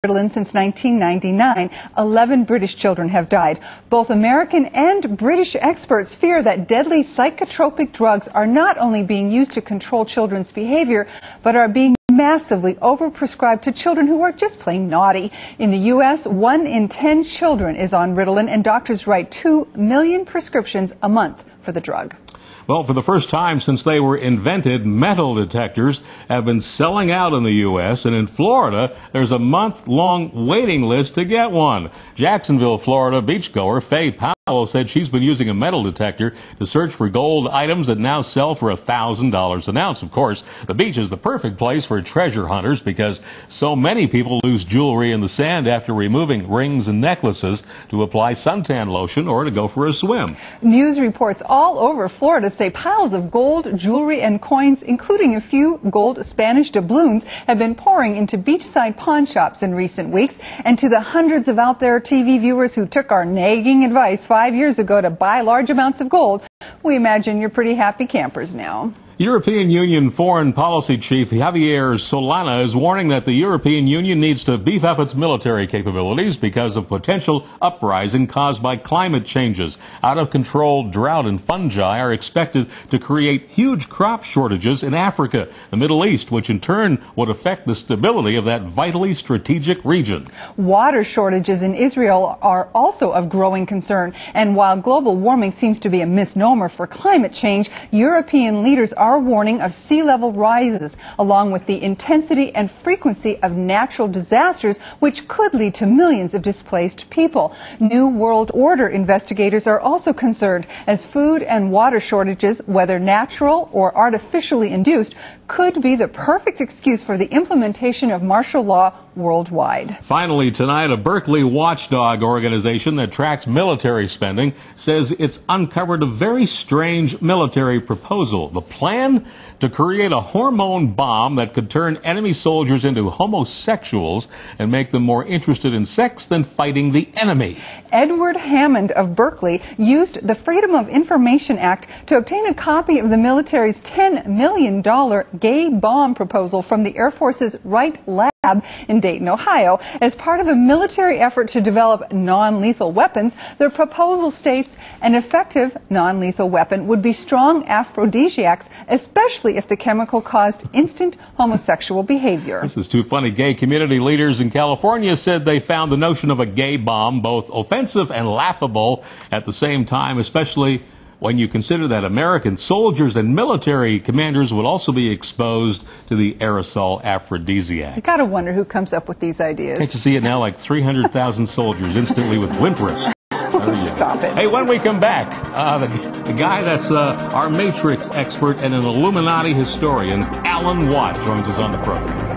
Ritalin since 1999. 11 British children have died. Both American and British experts fear that deadly psychotropic drugs are not only being used to control children's behavior, but are being massively overprescribed to children who are just plain naughty. In the U.S., 1 in 10 children is on Ritalin, and doctors write 2 million prescriptions a month for the drug. Well, for the first time since they were invented, metal detectors have been selling out in the U.S., and in Florida, there's a month-long waiting list to get one. Jacksonville, Florida beachgoer Faye Powell said she's been using a metal detector to search for gold items that now sell for $1,000 an ounce. Of course, the beach is the perfect place for treasure hunters because so many people lose jewelry in the sand after removing rings and necklaces to apply suntan lotion or to go for a swim. News reports all over Florida say piles of gold, jewelry, and coins, including a few gold Spanish doubloons, have been pouring into beachside pawn shops in recent weeks. And to the hundreds of out there TV viewers who took our nagging advice 5 years ago to buy large amounts of gold, we imagine you're pretty happy campers now. European Union Foreign Policy Chief Javier Solana is warning that the European Union needs to beef up its military capabilities because of potential uprising caused by climate changes. Out-of-control drought and fungi are expected to create huge crop shortages in Africa, the Middle East, which in turn would affect the stability of that vitally strategic region. Water shortages in Israel are also of growing concern. And while global warming seems to be a misnomer for climate change, European leaders are warning of sea level rises, along with the intensity and frequency of natural disasters, which could lead to millions of displaced people. New World Order investigators are also concerned as food and water shortages, whether natural or artificially induced, could be the perfect excuse for the implementation of martial law worldwide. Finally, tonight, a Berkeley watchdog organization that tracks military spending says it's uncovered a very strange military proposal. The plan to create a hormone bomb that could turn enemy soldiers into homosexuals and make them more interested in sex than fighting the enemy. Edward Hammond of Berkeley used the Freedom of Information Act to obtain a copy of the military's $10 million gay bomb proposal from the Air Force's Wright Lab in Dayton, Ohio. As part of a military effort to develop non-lethal weapons, the proposal states an effective non-lethal weapon would be strong aphrodisiacs, especially if the chemical caused instant homosexual behavior. This is too funny. Gay community leaders in California said they found the notion of a gay bomb both offensive and laughable at the same time, especially when you consider that American soldiers and military commanders would also be exposed to the aerosol aphrodisiac. You gotta wonder who comes up with these ideas. Can't you see it now? Like 300,000 soldiers instantly with wimpress. Stop it. Hey, when we come back, the guy that's our Matrix expert and an Illuminati historian, Alan Watt, joins us on the program.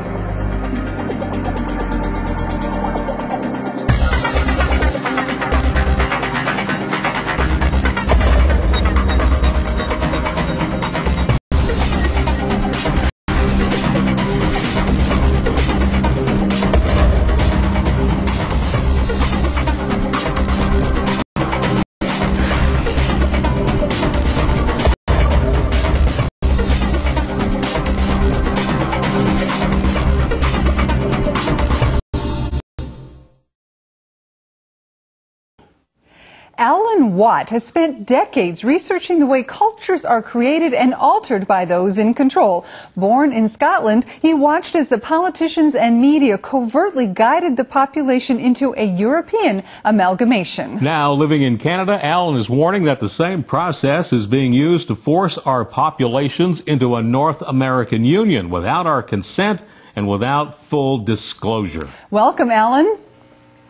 Alan Watt has spent decades researching the way cultures are created and altered by those in control. Born in Scotland, he watched as the politicians and media covertly guided the population into a European amalgamation. Now, living in Canada, Alan is warning that the same process is being used to force our populations into a North American union without our consent and without full disclosure. Welcome, Alan.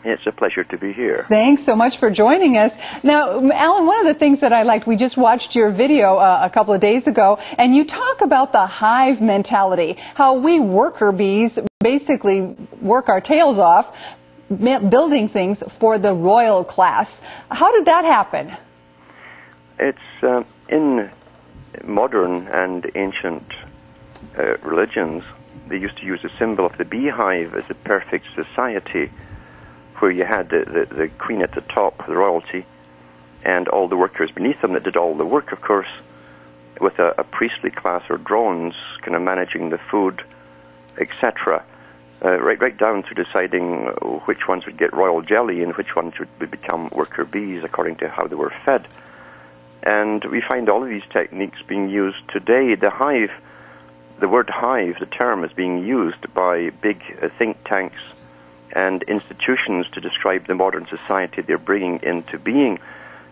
It's a pleasure to be here. Thanks so much for joining us. Now, Alan, one of the things that I liked, we just watched your video a couple of days ago, and you talk about the hive mentality, how we worker bees basically work our tails off building things for the royal class. How did that happen? It's in modern and ancient religions, they used to use the symbol of the beehive as a perfect society, where you had the queen at the top, the royalty, and all the workers beneath them that did all the work, of course, with a priestly class or drones kind of managing the food, etc. right down to deciding which ones would get royal jelly and which ones would become worker bees according to how they were fed. And we find all of these techniques being used today. The word hive, the term, is being used by big think tanks and institutions to describe the modern society they're bringing into being.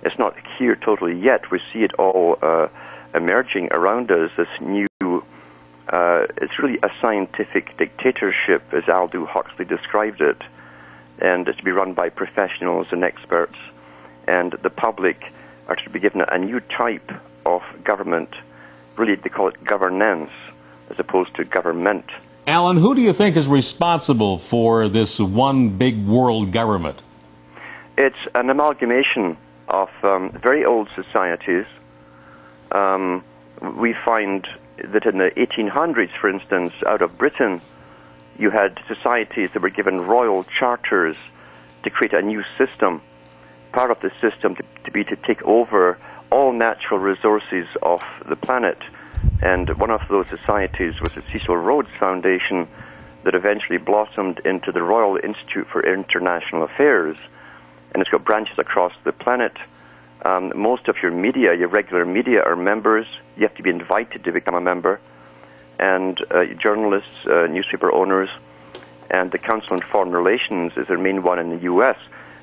It's not here totally yet. We see it all emerging around us, this new, it's really a scientific dictatorship, as Aldous Huxley described it, and it's to be run by professionals and experts, and the public are to be given a new type of government. Really, they call it governance, as opposed to government. Alan, who do you think is responsible for this one big world government? It's an amalgamation of very old societies. We find that in the 1800s, for instance, out of Britain, you had societies that were given royal charters to create a new system. Part of the system to be to take over all natural resources of the planet. And one of those societies was the Cecil Rhodes Foundation that eventually blossomed into the Royal Institute for International Affairs. And it's got branches across the planet. Most of your media, your regular media, are members. You have to be invited to become a member. And journalists, newspaper owners, and the Council on Foreign Relations is their main one in the U.S.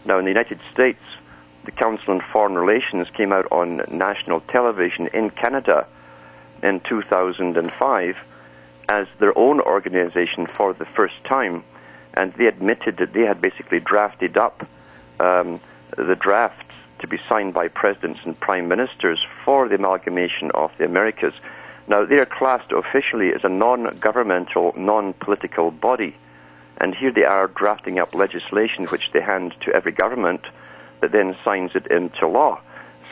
Now, in the United States, the Council on Foreign Relations came out on national television in Canada in 2005 as their own organization for the first time, and they admitted that they had basically drafted up the drafts to be signed by presidents and prime ministers for the amalgamation of the Americas. Now, they are classed officially as a non-governmental, non-political body, and here they are drafting up legislation which they hand to every government that then signs it into law.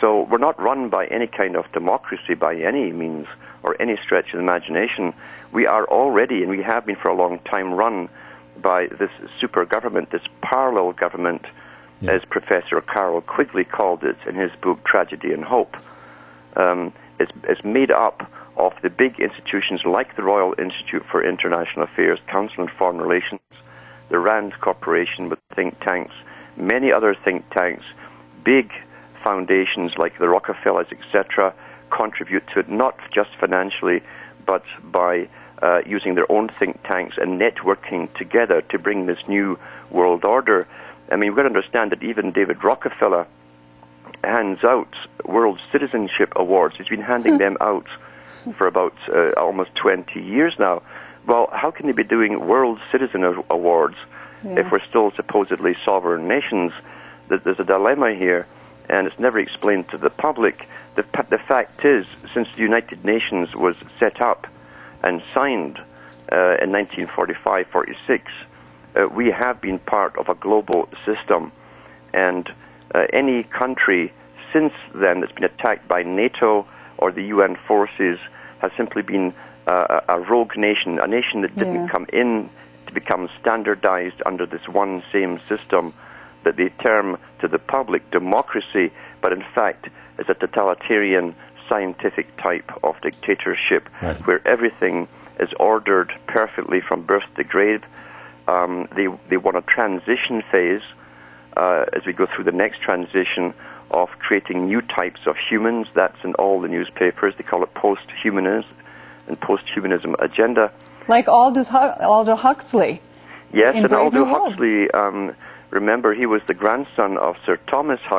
So we're not run by any kind of democracy by any means or any stretch of the imagination. We are already, and we have been for a long time, run by this super government, this parallel government, as Professor Carroll Quigley called it in his book Tragedy and Hope. It's made up of the big institutions like the Royal Institute for International Affairs, Council on Foreign Relations, the RAND Corporation with think tanks, many other think tanks, big foundations like the Rockefellers, etc., contribute to it not just financially, but by using their own think tanks and networking together to bring this new world order. I mean, we've got to understand that even David Rockefeller hands out World Citizenship Awards. He's been handing them out for about almost 20 years now. Well, how can they be doing World Citizen Awards if we're still supposedly sovereign nations? There's a dilemma here, and it's never explained to the public. The fact is, since the United Nations was set up and signed in 1945-46, we have been part of a global system, and any country since then that's been attacked by NATO or the UN forces has simply been a rogue nation, a nation that didn't come in to become standardized under this one same system that they term to the public democracy, but in fact is a totalitarian scientific type of dictatorship where everything is ordered perfectly from birth to grave. They want a transition phase as we go through the next transition of creating new types of humans. That's in all the newspapers. They call it post-humanism and post-humanism agenda. Like Aldous Huxley. Yes, and Aldous Huxley, remember, he was the grandson of Sir Thomas Huxley.